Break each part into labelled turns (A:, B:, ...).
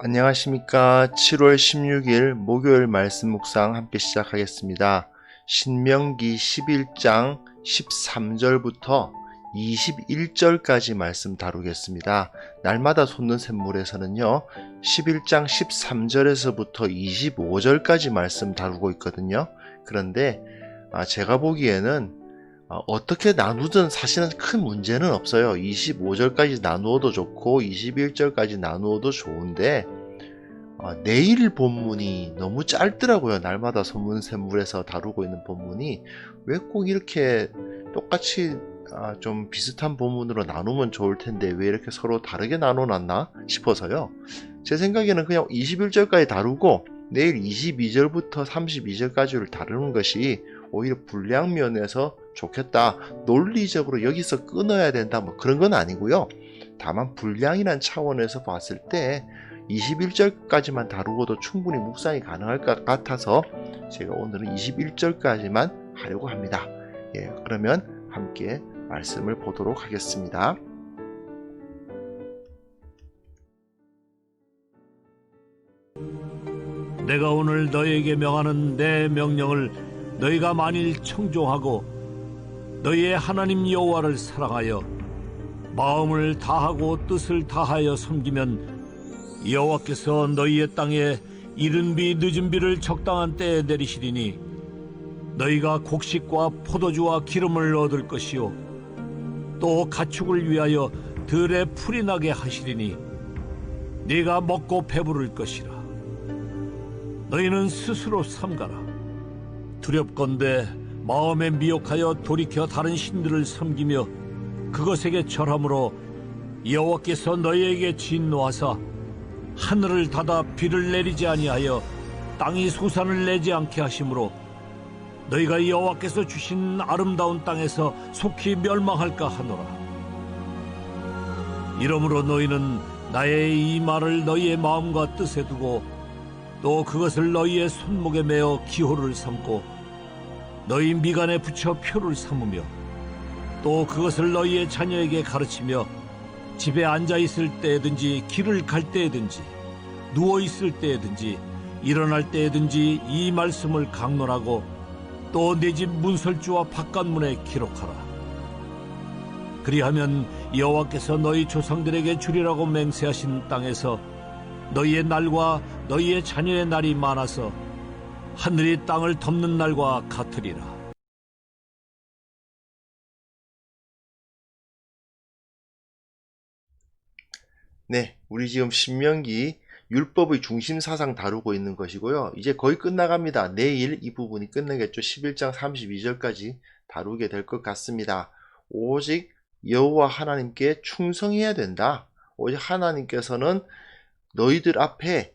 A: 안녕하십니까. 7월 16일 목요일 말씀 묵상 함께 시작하겠습니다. 신명기 11장 13절부터 21절까지 말씀 다루겠습니다. 날마다 솟는 샘물에서는요 11장 13절에서부터 25절까지 말씀 다루고 있거든요. 그런데 제가 보기에는 어떻게 나누든 사실은 큰 문제는 없어요. 25절까지 나누어도 좋고 21절까지 나누어도 좋은데 내일 본문이 너무 짧더라고요. 날마다 소문샘물에서 다루고 있는 본문이 왜 꼭 이렇게 똑같이 좀 비슷한 본문으로 나누면 좋을 텐데 왜 이렇게 서로 다르게 나눠놨나 싶어서요. 제 생각에는 그냥 21절까지 다루고 내일 22절부터 32절까지를 다루는 것이 오히려 분량 면에서 좋겠다. 논리적으로 여기서 끊어야 된다. 뭐 그런 건 아니고요. 다만 분량이란 차원에서 봤을 때 21절까지만 다루고도 충분히 묵상이 가능할 것 같아서 제가 오늘은 21절까지만 하려고 합니다. 그러면 함께 말씀을 보도록 하겠습니다.
B: 내가 오늘 너희에게 명하는 내 명령을 너희가 만일 청종하고 너희의 하나님 여호와를 사랑하여 마음을 다하고 뜻을 다하여 섬기면 여호와께서 너희의 땅에 이른 비 늦은 비를 적당한 때에 내리시리니 너희가 곡식과 포도주와 기름을 얻을 것이요 또 가축을 위하여 들에 풀이 나게 하시리니 네가 먹고 배부를 것이라. 너희는 스스로 삼가라. 두렵건대 마음에 미혹하여 돌이켜 다른 신들을 섬기며 그것에게 절함으로 여호와께서 너희에게 진노하사 하늘을 닫아 비를 내리지 아니하여 땅이 소산을 내지 않게 하심으로 너희가 여호와께서 주신 아름다운 땅에서 속히 멸망할까 하노라. 이러므로 너희는 나의 이 말을 너희의 마음과 뜻에 두고 또 그것을 너희의 손목에 매어 기호를 삼고 너희 미간에 붙여 표를 삼으며 또 그것을 너희의 자녀에게 가르치며 집에 앉아 있을 때든지 길을 갈 때든지 누워 있을 때든지 일어날 때든지 이 말씀을 강론하고 또 내 집 문설주와 바깥문에 기록하라. 그리하면 여호와께서 너희 조상들에게 주리라고 맹세하신 땅에서 너희의 날과 너희의 자녀의 날이 많아서 하늘이 땅을 덮는 날과 같으리라.
A: 네, 우리 지금 신명기 율법의 중심 사상 다루고 있는 것이고요. 이제 거의 끝나갑니다. 내일 이 부분이 끝나겠죠. 11장 32절까지 다루게 될 것 같습니다. 오직 여호와 하나님께 충성해야 된다. 오직 하나님께서는 너희들 앞에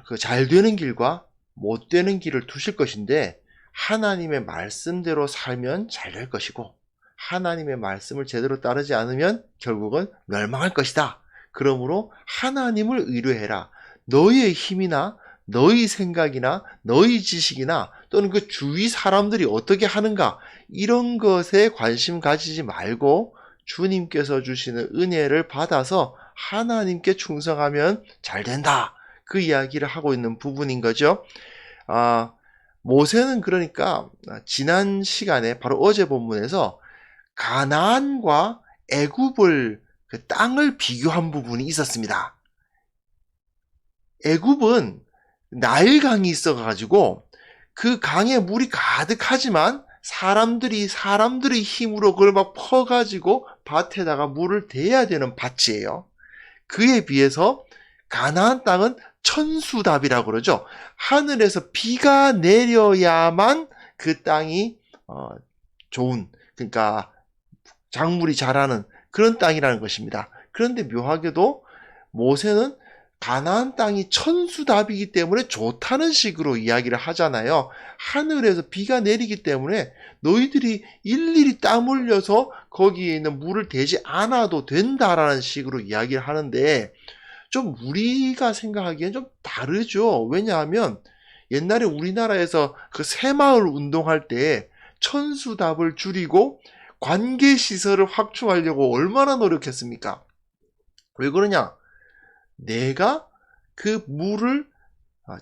A: 그 잘 되는 길과 못 되는 길을 두실 것인데 하나님의 말씀대로 살면 잘 될 것이고 하나님의 말씀을 제대로 따르지 않으면 결국은 멸망할 것이다. 그러므로 하나님을 의뢰해라. 너희의 힘이나 너희 생각이나 너희 지식이나 또는 그 주위 사람들이 어떻게 하는가 이런 것에 관심 가지지 말고 주님께서 주시는 은혜를 받아서 하나님께 충성하면 잘 된다. 그 이야기를 하고 있는 부분인 거죠. 모세는 그러니까 지난 시간에 바로 어제 본문에서 가나안과 애굽을 그 땅을 비교한 부분이 있었습니다. 애굽은 나일강이 있어가지고 그 강에 물이 가득하지만 사람들의 힘으로 그걸 막 퍼가지고 밭에다가 물을 대야 되는 밭이에요. 그에 비해서 가나안 땅은 천수답이라고 그러죠. 하늘에서 비가 내려야만 그 땅이 좋은, 그러니까 작물이 자라는 그런 땅이라는 것입니다. 그런데 묘하게도 모세는 가나안 땅이 천수답이기 때문에 좋다는 식으로 이야기를 하잖아요. 하늘에서 비가 내리기 때문에 너희들이 일일이 땀 흘려서 거기에 있는 물을 대지 않아도 된다라는 식으로 이야기를 하는데 좀 우리가 생각하기엔 좀 다르죠. 왜냐하면 옛날에 우리나라에서 그 새마을 운동할 때 천수답을 줄이고 관계시설을 확충하려고 얼마나 노력했습니까? 왜 그러냐? 내가 그 물을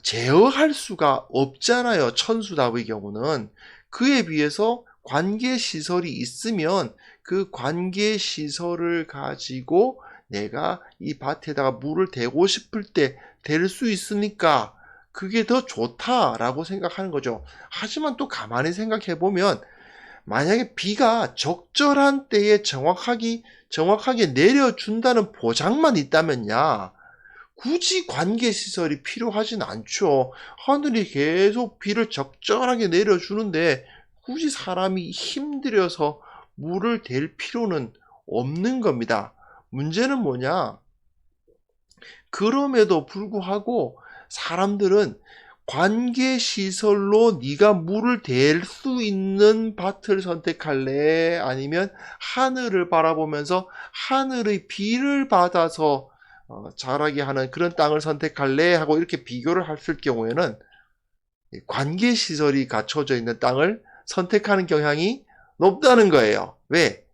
A: 제어할 수가 없잖아요. 천수답의 경우는. 그에 비해서 관계시설이 있으면 그 관계시설을 가지고 내가 이 밭에다가 물을 대고 싶을 때 댈 수 있으니까 그게 더 좋다라고 생각하는 거죠. 하지만 또 가만히 생각해 보면 만약에 비가 적절한 때에 정확하게 내려준다는 보장만 있다면야 굳이 관계시설이 필요하진 않죠. 하늘이 계속 비를 적절하게 내려주는데 굳이 사람이 힘들여서 물을 댈 필요는 없는 겁니다. 문제는 뭐냐? 그럼에도 불구하고 사람들은 관계시설로 네가 물을 댈 수 있는 밭을 선택할래? 아니면 하늘을 바라보면서 하늘의 비를 받아서 자라게 하는 그런 땅을 선택할래? 하고 이렇게 비교를 했을 경우에는 관계시설이 갖춰져 있는 땅을 선택하는 경향이 높다는 거예요. 왜?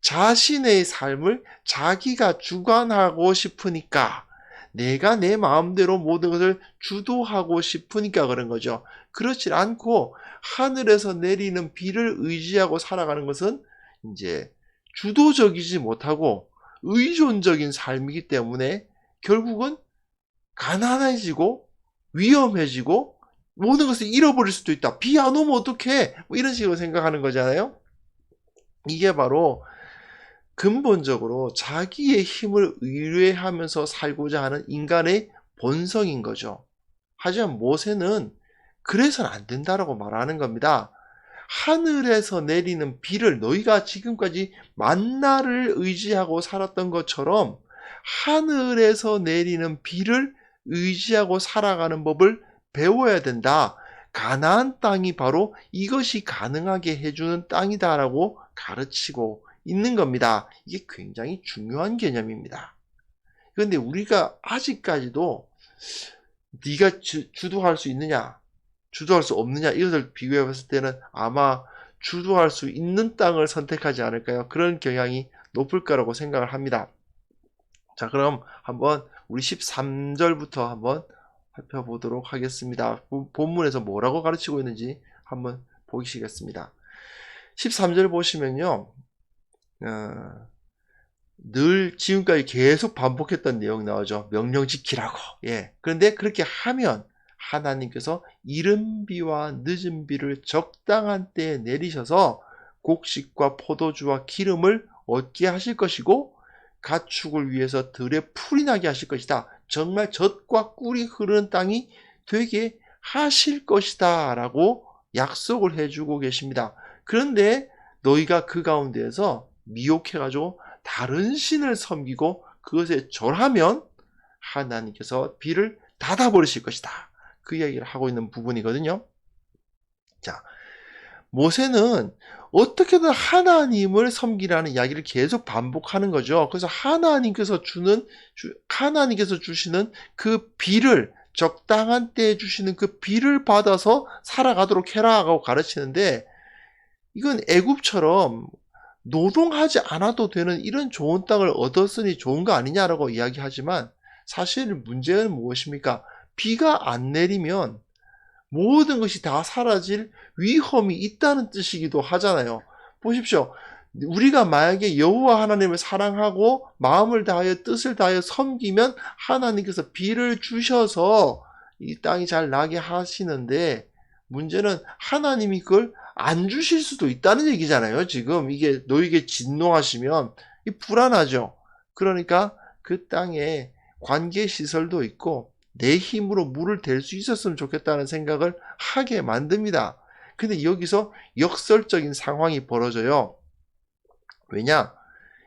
A: 자신의 삶을 자기가 주관하고 싶으니까, 내가 내 마음대로 모든 것을 주도하고 싶으니까 그런 거죠. 그렇지 않고 하늘에서 내리는 비를 의지하고 살아가는 것은 이제 주도적이지 못하고 의존적인 삶이기 때문에 결국은 가난해지고 위험해지고 모든 것을 잃어버릴 수도 있다. 비 안 오면 어떡해? 뭐 이런 식으로 생각하는 거잖아요. 이게 바로 근본적으로 자기의 힘을 의뢰하면서 살고자 하는 인간의 본성인 거죠. 하지만 모세는 그래서는 안 된다라고 말하는 겁니다. 하늘에서 내리는 비를 너희가 지금까지 만나를 의지하고 살았던 것처럼 하늘에서 내리는 비를 의지하고 살아가는 법을 배워야 된다. 가나안 땅이 바로 이것이 가능하게 해주는 땅이다라고 가르치고 있는 겁니다. 이게 굉장히 중요한 개념입니다. 그런데 우리가 아직까지도 네가 주도할 수 있느냐, 주도할 수 없느냐 이것을 비교해 봤을 때는 아마 주도할 수 있는 땅을 선택하지 않을까요? 그런 경향이 높을 거라고 생각을 합니다. 자, 그럼 한번 우리 13절부터 한번 살펴보도록 하겠습니다. 본문에서 뭐라고 가르치고 있는지 한번 보시겠습니다. 13절 보시면요. 늘 지금까지 계속 반복했던 내용 나오죠. 명령 지키라고. 예. 그런데 그렇게 하면 하나님께서 이른 비와 늦은 비를 적당한 때에 내리셔서 곡식과 포도주와 기름을 얻게 하실 것이고 가축을 위해서 들에 풀이 나게 하실 것이다. 정말 젖과 꿀이 흐르는 땅이 되게 하실 것이다 라고 약속을 해주고 계십니다. 그런데 너희가 그 가운데에서 미혹해가지고 다른 신을 섬기고 그것에 절하면 하나님께서 비를 닫아버리실 것이다. 그 이야기를 하고 있는 부분이거든요. 자, 모세는 어떻게든 하나님을 섬기라는 이야기를 계속 반복하는 거죠. 그래서 하나님께서 주시는 그 비를 적당한 때에 주시는 그 비를 받아서 살아가도록 해라 하고 가르치는데 이건 애굽처럼 노동하지 않아도 되는 이런 좋은 땅을 얻었으니 좋은 거 아니냐라고 이야기하지만 사실 문제는 무엇입니까? 비가 안 내리면 모든 것이 다 사라질 위험이 있다는 뜻이기도 하잖아요. 보십시오. 우리가 만약에 여호와 하나님을 사랑하고 마음을 다하여 뜻을 다하여 섬기면 하나님께서 비를 주셔서 이 땅이 잘 나게 하시는데 문제는 하나님이 그걸 안 주실 수도 있다는 얘기잖아요. 지금 이게 너에게 진노하시면 불안하죠. 그러니까 그 땅에 관계시설도 있고 내 힘으로 물을 댈 수 있었으면 좋겠다는 생각을 하게 만듭니다. 근데 여기서 역설적인 상황이 벌어져요. 왜냐?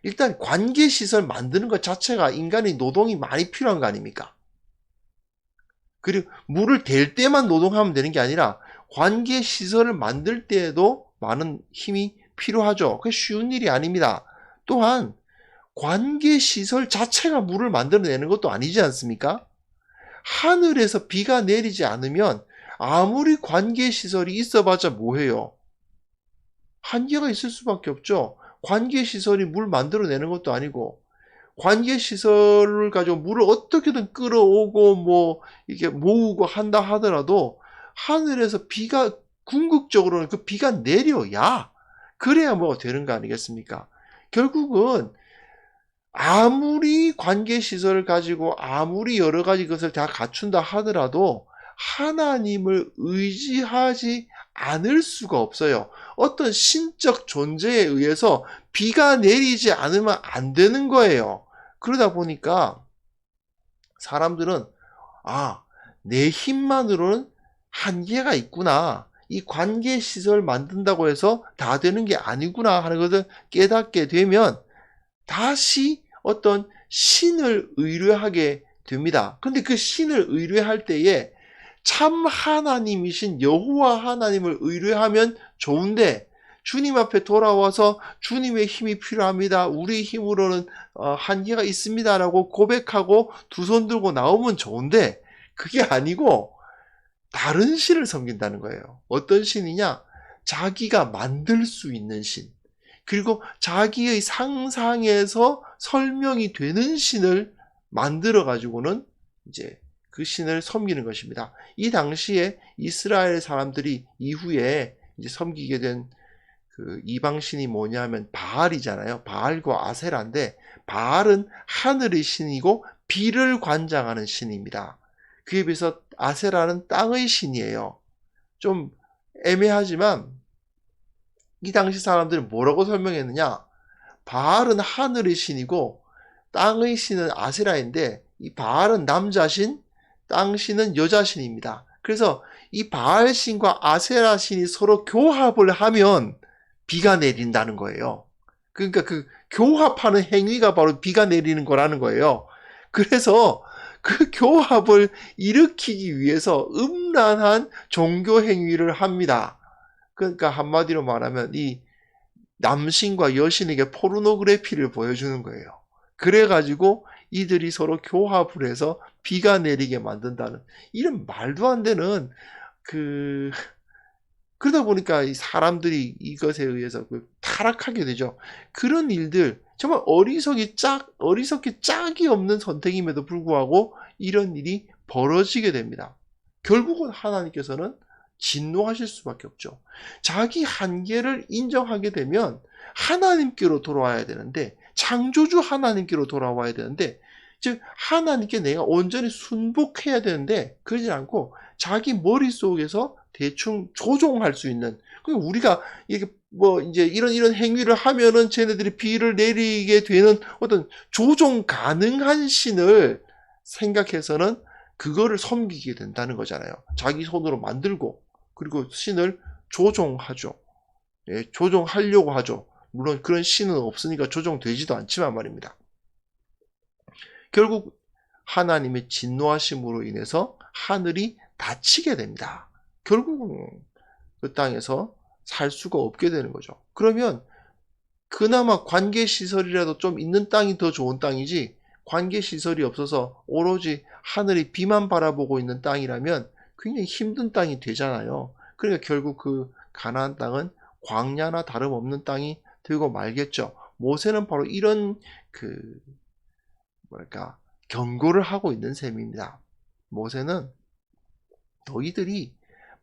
A: 일단 관계시설 만드는 것 자체가 인간의 노동이 많이 필요한 거 아닙니까? 그리고 물을 댈 때만 노동하면 되는 게 아니라 관계시설을 만들 때에도 많은 힘이 필요하죠. 그게 쉬운 일이 아닙니다. 또한 관계시설 자체가 물을 만들어내는 것도 아니지 않습니까? 하늘에서 비가 내리지 않으면 아무리 관계시설이 있어봤자 뭐해요? 한계가 있을 수밖에 없죠. 관계시설이 물 만들어내는 것도 아니고 관계 시설을 가지고 물을 어떻게든 끌어오고 뭐 이게 모으고 한다 하더라도 하늘에서 비가 궁극적으로는 그 비가 내려야 그래야 뭐 되는 거 아니겠습니까? 결국은 아무리 관계 시설을 가지고 아무리 여러 가지 것을 다 갖춘다 하더라도 하나님을 의지하지 않을 수가 없어요. 어떤 신적 존재에 의해서 비가 내리지 않으면 안 되는 거예요. 그러다 보니까 사람들은 내 힘만으로는 한계가 있구나. 이 관계 시설 만든다고 해서 다 되는 게 아니구나 하는 것을 깨닫게 되면 다시 어떤 신을 의뢰하게 됩니다. 근데 그 신을 의뢰할 때에 참 하나님이신 여호와 하나님을 의뢰하면 좋은데 주님 앞에 돌아와서 주님의 힘이 필요합니다. 우리 힘으로는 한계가 있습니다라고 고백하고 두 손 들고 나오면 좋은데 그게 아니고 다른 신을 섬긴다는 거예요. 어떤 신이냐? 자기가 만들 수 있는 신. 그리고 자기의 상상에서 설명이 되는 신을 만들어 가지고는 이제 그 신을 섬기는 것입니다. 이 당시에 이스라엘 사람들이 이후에 이제 섬기게 된 그 이방신이 뭐냐면 바알이잖아요. 바알과 아세라인데 바알은 하늘의 신이고 비를 관장하는 신입니다. 그에 비해서 아세라는 땅의 신이에요. 좀 애매하지만 이 당시 사람들은 뭐라고 설명했느냐? 바알은 하늘의 신이고 땅의 신은 아세라인데 이 바알은 남자신, 땅신은 여자신입니다. 그래서 이 바알 신과 아세라 신이 서로 교합을 하면 비가 내린다는 거예요. 그러니까 그 교합하는 행위가 바로 비가 내리는 거라는 거예요. 그래서 그 교합을 일으키기 위해서 음란한 종교 행위를 합니다. 그러니까 한마디로 말하면 이 남신과 여신에게 포르노그래피를 보여주는 거예요. 그래가지고 이들이 서로 교합을 해서 비가 내리게 만든다는 이런 말도 안 되는 그러다 보니까 이 사람들이 이것에 의해서 타락하게 되죠. 그런 일들 정말 어리석기 짝이 없는 선택임에도 불구하고 이런 일이 벌어지게 됩니다. 결국은 하나님께서는 진노하실 수밖에 없죠. 자기 한계를 인정하게 되면 하나님께로 돌아와야 되는데 창조주 하나님께로 돌아와야 되는데 즉 하나님께 내가 온전히 순복해야 되는데 그러지 않고 자기 머릿속에서 대충 조종할 수 있는 우리가 이렇게 뭐 이제 이런 행위를 하면은 쟤네들이 비를 내리게 되는 어떤 조종 가능한 신을 생각해서는 그거를 섬기게 된다는 거잖아요. 자기 손으로 만들고 그리고 신을 조종하죠. 예, 조종하려고 하죠. 물론 그런 신은 없으니까 조종되지도 않지만 말입니다. 결국 하나님의 진노하심으로 인해서 하늘이 닫히게 됩니다. 결국은 그 땅에서 살 수가 없게 되는 거죠. 그러면 그나마 관계시설이라도 좀 있는 땅이 더 좋은 땅이지 관계시설이 없어서 오로지 하늘이 비만 바라보고 있는 땅이라면 굉장히 힘든 땅이 되잖아요. 그러니까 결국 그 가나안 땅은 광야나 다름없는 땅이 되고 말겠죠. 모세는 바로 이런 경고를 하고 있는 셈입니다. 모세는 너희들이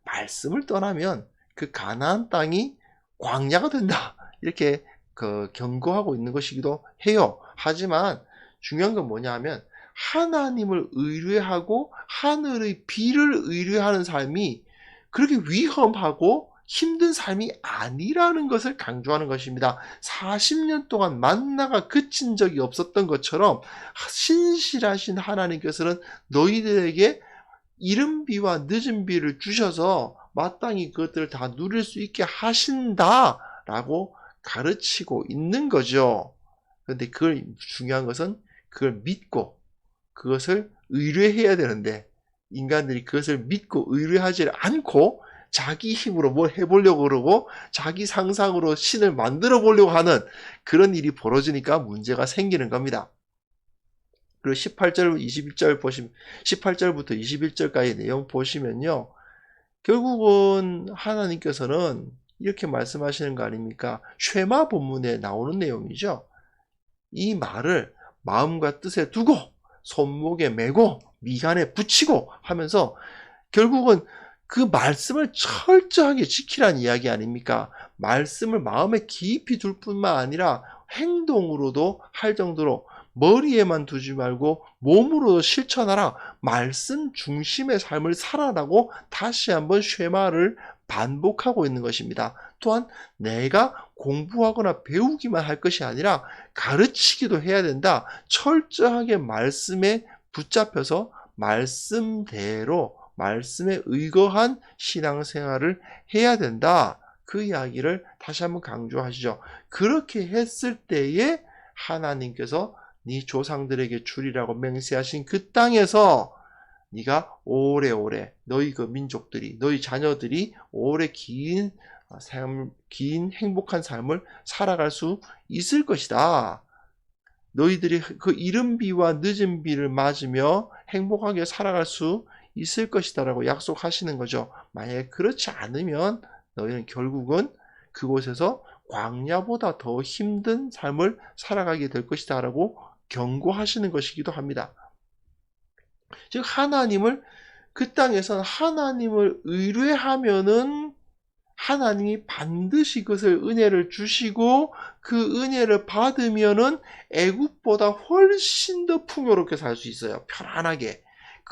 A: 말씀을 떠나면 그 가나안 땅이 광야가 된다. 이렇게 경고하고 있는 것이기도 해요. 하지만 중요한 건 뭐냐 하면 하나님을 의뢰하고 하늘의 비를 의뢰하는 삶이 그렇게 위험하고 힘든 삶이 아니라는 것을 강조하는 것입니다. 40년 동안 만나가 그친 적이 없었던 것처럼 신실하신 하나님께서는 너희들에게 이른 비와 늦은 비를 주셔서 마땅히 그것들을 다 누릴 수 있게 하신다라고 가르치고 있는 거죠. 그런데 그걸 중요한 것은 그걸 믿고 그것을 의뢰해야 되는데 인간들이 그것을 믿고 의뢰하지 않고 자기 힘으로 뭘 해보려고 그러고 자기 상상으로 신을 만들어 보려고 하는 그런 일이 벌어지니까 문제가 생기는 겁니다. 그리고 18절부터 21절까지 내용 보시면요. 결국은 하나님께서는 이렇게 말씀하시는 거 아닙니까? 쉐마 본문에 나오는 내용이죠. 이 말을 마음과 뜻에 두고 손목에 메고 미간에 붙이고 하면서 결국은 그 말씀을 철저하게 지키라는 이야기 아닙니까? 말씀을 마음에 깊이 둘 뿐만 아니라 행동으로도 할 정도로 머리에만 두지 말고 몸으로도 실천하라. 말씀 중심의 삶을 살아라고 다시 한번 쉐마를 반복하고 있는 것입니다. 또한 내가 공부하거나 배우기만 할 것이 아니라 가르치기도 해야 된다. 철저하게 말씀에 붙잡혀서 말씀대로 말씀에 의거한 신앙생활을 해야 된다. 그 이야기를 다시 한번 강조하시죠. 그렇게 했을 때에 하나님께서 네 조상들에게 주리라고 맹세하신 그 땅에서 네가 오래오래 너희 그 민족들이 너희 자녀들이 오래 긴 행복한 삶을 살아갈 수 있을 것이다. 너희들이 그 이른 비와 늦은 비를 맞으며 행복하게 살아갈 수 있을 것이다 라고 약속하시는 거죠. 만약에 그렇지 않으면 너희는 결국은 그곳에서 광야보다 더 힘든 삶을 살아가게 될 것이다 라고 경고하시는 것이기도 합니다. 즉 하나님을 그 땅에서는 하나님을 의뢰하면은 하나님이 반드시 그것을 은혜를 주시고 그 은혜를 받으면은 애굽보다 훨씬 더 풍요롭게 살 수 있어요. 편안하게.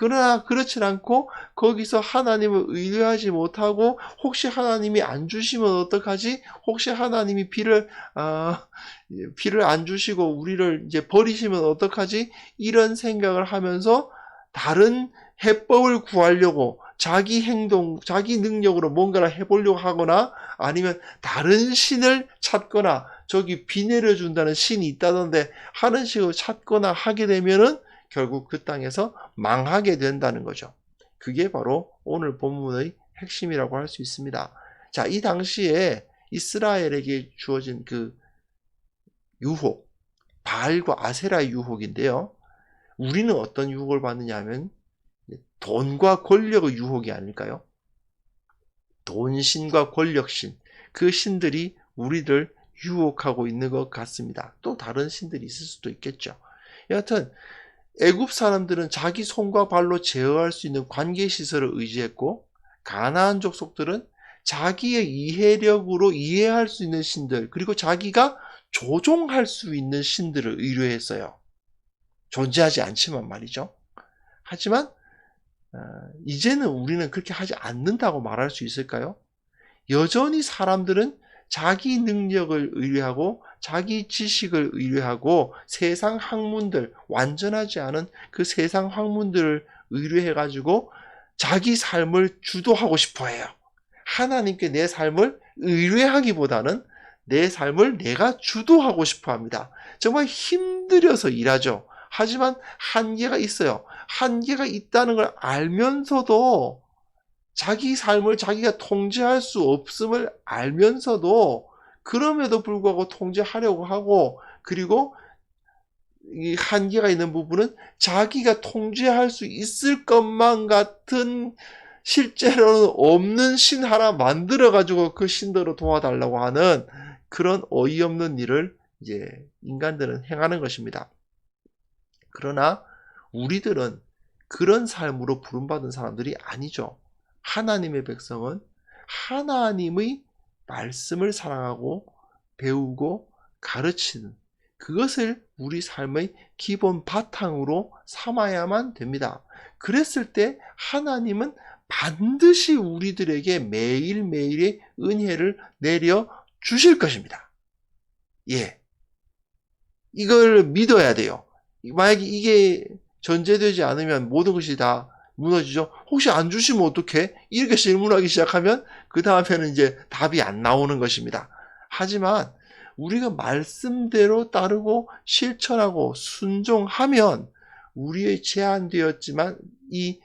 A: 그러나 그렇진 않고 거기서 하나님을 의뢰하지 못하고 혹시 하나님이 안 주시면 어떡하지? 혹시 하나님이 비를 안 주시고 우리를 이제 버리시면 어떡하지? 이런 생각을 하면서 다른 해법을 구하려고 자기 행동, 자기 능력으로 뭔가를 해보려고 하거나 아니면 다른 신을 찾거나 저기 비 내려준다는 신이 있다던데 하는 식으로 찾거나 하게 되면은 결국 그 땅에서 망하게 된다는 거죠. 그게 바로 오늘 본문의 핵심이라고 할 수 있습니다. 자, 이 당시에 이스라엘에게 주어진 그 유혹, 바알과 아세라의 유혹인데요. 우리는 어떤 유혹을 받느냐 하면 돈과 권력의 유혹이 아닐까요? 돈신과 권력신, 그 신들이 우리를 유혹하고 있는 것 같습니다. 또 다른 신들이 있을 수도 있겠죠. 여하튼 애굽 사람들은 자기 손과 발로 제어할 수 있는 관계시설을 의지했고 가나안 족속들은 자기의 이해력으로 이해할 수 있는 신들 그리고 자기가 조종할 수 있는 신들을 의뢰했어요. 존재하지 않지만 말이죠. 하지만 이제는 우리는 그렇게 하지 않는다고 말할 수 있을까요? 여전히 사람들은 자기 능력을 의뢰하고 자기 지식을 의뢰하고 세상 학문들, 완전하지 않은 그 세상 학문들을 의뢰해가지고 자기 삶을 주도하고 싶어 해요. 하나님께 내 삶을 의뢰하기보다는 내 삶을 내가 주도하고 싶어 합니다. 정말 힘들어서 일하죠. 하지만 한계가 있어요. 한계가 있다는 걸 알면서도 자기 삶을 자기가 통제할 수 없음을 알면서도 그럼에도 불구하고 통제하려고 하고 그리고 이 한계가 있는 부분은 자기가 통제할 수 있을 것만 같은 실제로는 없는 신 하나 만들어가지고 그 신대로 도와달라고 하는 그런 어이없는 일을 이제 인간들은 행하는 것입니다. 그러나 우리들은 그런 삶으로 부름받은 사람들이 아니죠. 하나님의 백성은 하나님의 말씀을 사랑하고 배우고 가르치는 그것을 우리 삶의 기본 바탕으로 삼아야만 됩니다. 그랬을 때 하나님은 반드시 우리들에게 매일매일의 은혜를 내려 주실 것입니다. 예. 이걸 믿어야 돼요. 만약에 이게 전제되지 않으면 모든 것이 다 무너지죠. 혹시 안 주시면 어떡해? 이렇게 질문하기 시작하면 그 다음에는 이제 답이 안 나오는 것입니다. 하지만 우리가 말씀대로 따르고 실천하고 순종하면 우리의 제한되었지만 이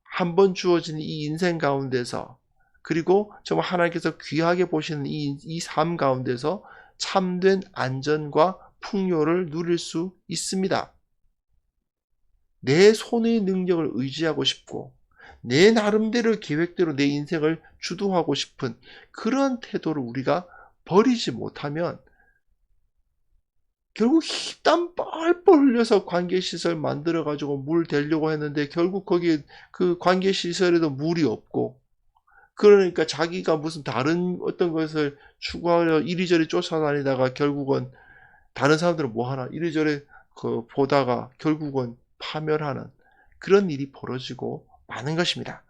A: 한 번 주어진 이 인생 가운데서 그리고 정말 하나님께서 귀하게 보시는 이 삶 가운데서 참된 안전과 풍요를 누릴 수 있습니다. 내 손의 능력을 의지하고 싶고 내 나름대로 계획대로 내 인생을 주도하고 싶은 그런 태도를 우리가 버리지 못하면 결국 땀 뻘뻘 흘려서 관계시설 만들어가지고 물 대려고 했는데 결국 거기에 그 관계시설에도 물이 없고, 그러니까 자기가 무슨 다른 어떤 것을 추구하려 이리저리 쫓아다니다가 결국은 다른 사람들은 뭐 하나 이리저리 보다가 결국은 파멸하는 그런 일이 벌어지고 많은 것입니다.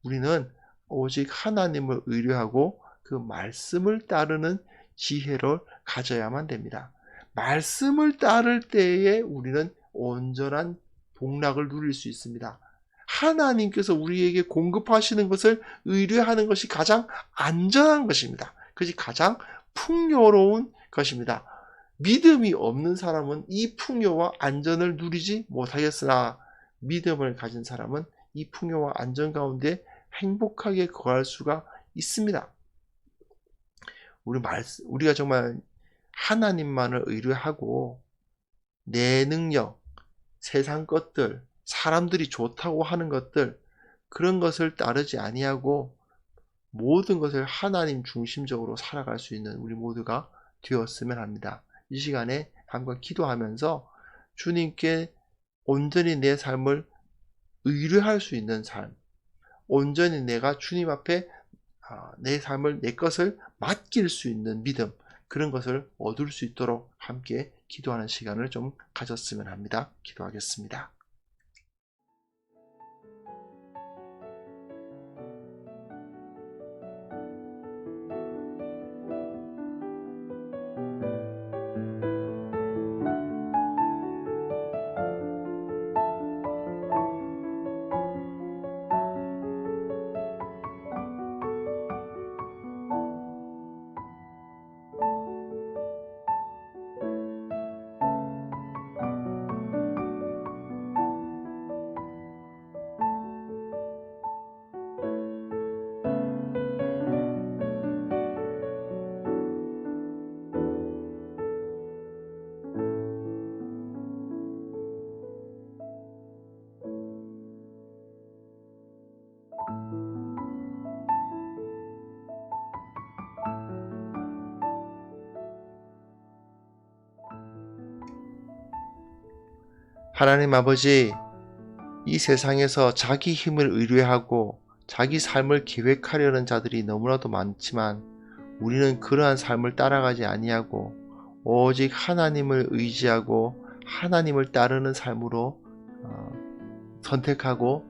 A: 우리는 오직 하나님을 의뢰하고 그 말씀을 따르는 지혜를 가져야만 됩니다. 말씀을 따를 때에 우리는 온전한 복락을 누릴 수 있습니다. 하나님께서 우리에게 공급하시는 것을 의뢰하는 것이 가장 안전한 것입니다. 그것이 가장 풍요로운 것입니다. 믿음이 없는 사람은 이 풍요와 안전을 누리지 못하겠으나 믿음을 가진 사람은 이 풍요와 안전 가운데 행복하게 거할 수가 있습니다. 우리가 정말 하나님만을 의뢰하고 내 능력, 세상 것들, 사람들이 좋다고 하는 것들, 그런 것을 따르지 아니하고 모든 것을 하나님 중심적으로 살아갈 수 있는 우리 모두가 되었으면 합니다. 이 시간에 한번 기도하면서 주님께 온전히 내 삶을 의뢰할 수 있는 삶, 온전히 내가 주님 앞에 내 삶을, 내 것을 맡길 수 있는 믿음, 그런 것을 얻을 수 있도록 함께 기도하는 시간을 좀 가졌으면 합니다. 기도하겠습니다. 하나님 아버지, 이 세상에서 자기 힘을 의뢰하고 자기 삶을 계획하려는 자들이 너무나도 많지만 우리는 그러한 삶을 따라가지 아니하고 오직 하나님을 의지하고 하나님을 따르는 삶으로 선택하고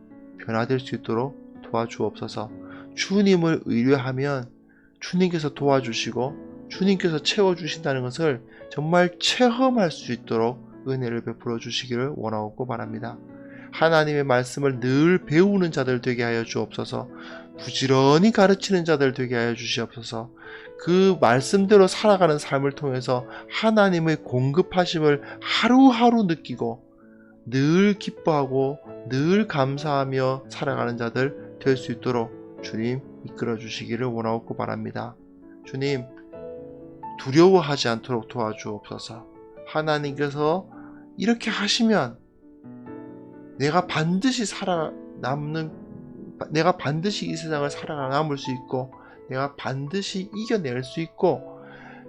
A: 변화될 수 있도록 도와주옵소서. 주님을 의뢰하면 주님께서 도와주시고 주님께서 채워주신다는 것을 정말 체험할 수 있도록 은혜를 베풀어 주시기를 원하옵고 바랍니다. 하나님의 말씀을 늘 배우는 자들 되게 하여 주옵소서. 부지런히 가르치는 자들 되게 하여 주시옵소서. 그 말씀대로 살아가는 삶을 통해서 하나님의 공급하심을 하루하루 느끼고 늘 기뻐하고 늘 감사하며 살아가는 자들 될 수 있도록 주님 이끌어 주시기를 원하옵고 바랍니다. 주님, 두려워하지 않도록 도와주옵소서. 하나님께서 이렇게 하시면 내가 반드시 내가 반드시 이 세상을 살아남을 수 있고 내가 반드시 이겨낼 수 있고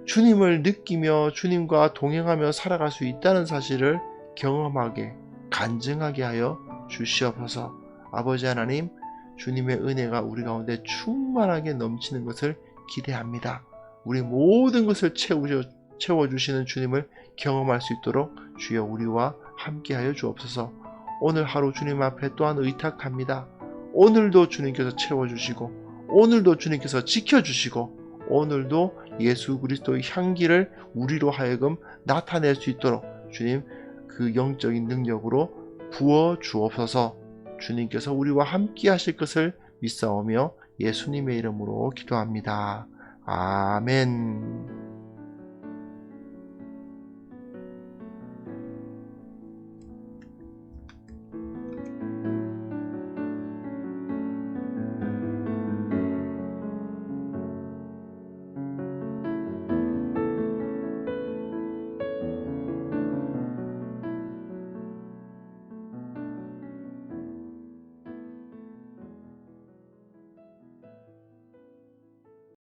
A: 주님을 느끼며 주님과 동행하며 살아갈 수 있다는 사실을 경험하게 간증하게 하여 주시옵소서. 아버지 하나님, 주님의 은혜가 우리 가운데 충만하게 넘치는 것을 기대합니다. 우리 모든 것을 채워주시는 주님을 경험할 수 있도록 주여 우리와 함께하여 주옵소서. 오늘 하루 주님 앞에 또한 의탁합니다. 오늘도 주님께서 채워주시고 오늘도 주님께서 지켜주시고 오늘도 예수 그리스도의 향기를 우리로 하여금 나타낼 수 있도록 주님 그 영적인 능력으로 부어 주옵소서. 주님께서 우리와 함께 하실 것을 믿사오며 예수님의 이름으로 기도합니다. 아멘.